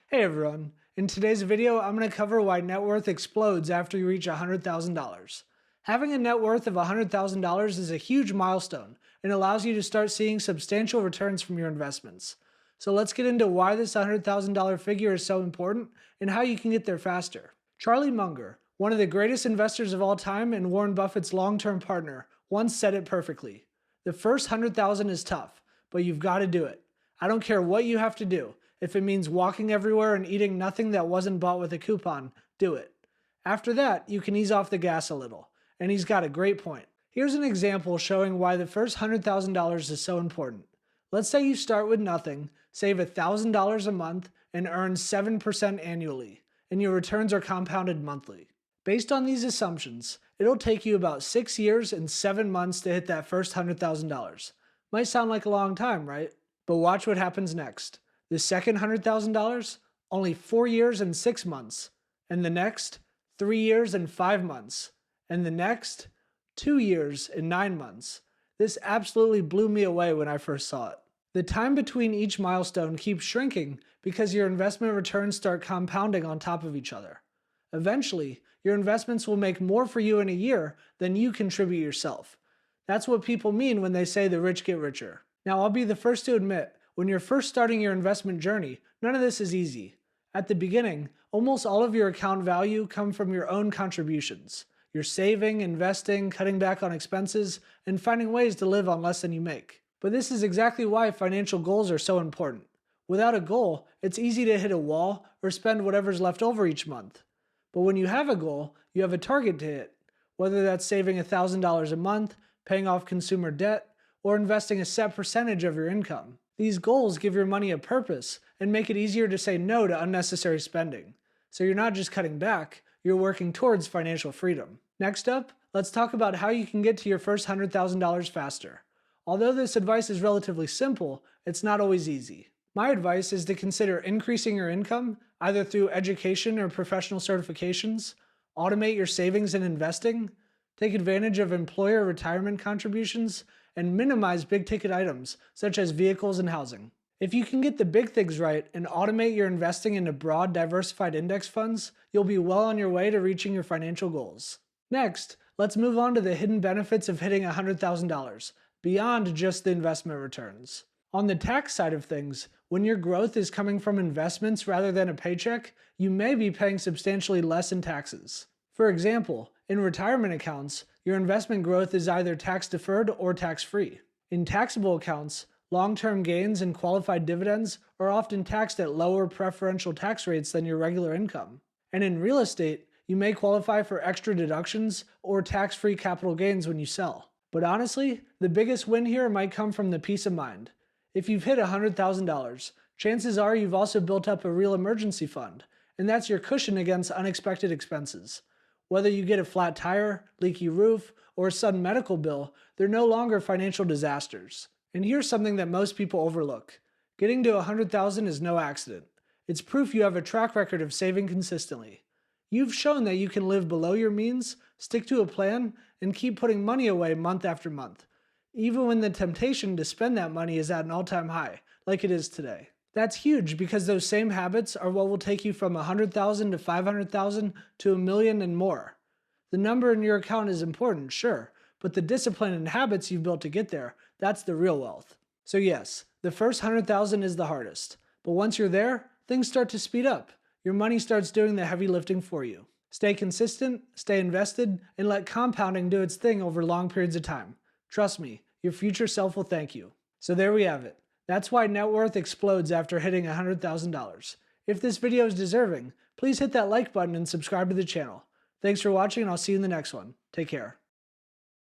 Hey everyone, in today's video I'm going to cover why net worth explodes after you reach $100,000. Having a net worth of $100,000 is a huge milestone and allows you to start seeing substantial returns from your investments. So let's get into why this $100,000 figure is so important and how you can get there faster. Charlie Munger, one of the greatest investors of all time and Warren Buffett's long-term partner, once said it perfectly. The first 100,000 is tough, but you've got to do it. I don't care what you have to do. If it means walking everywhere and eating nothing that wasn't bought with a coupon, do it. After that, you can ease off the gas a little. And he's got a great point. Here's an example showing why the first $100,000 is so important. Let's say you start with nothing, save $1,000 a month, and earn 7% annually, and your returns are compounded monthly. Based on these assumptions, it'll take you about 6 years and 7 months to hit that first $100,000. Might sound like a long time, right? But watch what happens next. The second $100,000, only 4 years and 6 months. And the next, 3 years and 5 months. And the next, 2 years and 9 months. This absolutely blew me away when I first saw it. The time between each milestone keeps shrinking because your investment returns start compounding on top of each other. Eventually, your investments will make more for you in a year than you contribute yourself. That's what people mean when they say the rich get richer. Now, I'll be the first to admit, when you're first starting your investment journey, none of this is easy. At the beginning, almost all of your account value come from your own contributions. You're saving, investing, cutting back on expenses, and finding ways to live on less than you make. But this is exactly why financial goals are so important. Without a goal, it's easy to hit a wall or spend whatever's left over each month. But when you have a goal, you have a target to hit, whether that's saving $1,000 a month, paying off consumer debt, or investing a set percentage of your income. These goals give your money a purpose and make it easier to say no to unnecessary spending. So you're not just cutting back, you're working towards financial freedom. Next up, let's talk about how you can get to your first $100,000 faster. Although this advice is relatively simple, it's not always easy. My advice is to consider increasing your income, either through education or professional certifications, automate your savings and investing, take advantage of employer retirement contributions, and minimize big-ticket items, such as vehicles and housing. If you can get the big things right and automate your investing into broad, diversified index funds, you'll be well on your way to reaching your financial goals. Next, let's move on to the hidden benefits of hitting $100,000, beyond just the investment returns. On the tax side of things, when your growth is coming from investments rather than a paycheck, you may be paying substantially less in taxes. For example, in retirement accounts, your investment growth is either tax-deferred or tax-free. In taxable accounts, long-term gains and qualified dividends are often taxed at lower preferential tax rates than your regular income. And in real estate, you may qualify for extra deductions or tax-free capital gains when you sell. But honestly, the biggest win here might come from the peace of mind. If you've hit $100,000, chances are you've also built up a real emergency fund, and that's your cushion against unexpected expenses. Whether you get a flat tire, leaky roof, or a sudden medical bill, they're no longer financial disasters. And here's something that most people overlook. Getting to $100,000 is no accident. It's proof you have a track record of saving consistently. You've shown that you can live below your means, stick to a plan, and keep putting money away month after month, even when the temptation to spend that money is at an all-time high, like it is today. That's huge because those same habits are what will take you from $100,000 to $500,000 to $1 million and more. The number in your account is important, sure, but the discipline and habits you've built to get there, that's the real wealth. So yes, the first $100,000 is the hardest, but once you're there, things start to speed up. Your money starts doing the heavy lifting for you. Stay consistent, stay invested, and let compounding do its thing over long periods of time. Trust me, your future self will thank you. So there we have it. That's why net worth explodes after hitting $100,000. If this video is deserving, please hit that like button and subscribe to the channel. Thanks for watching, and I'll see you in the next one. Take care.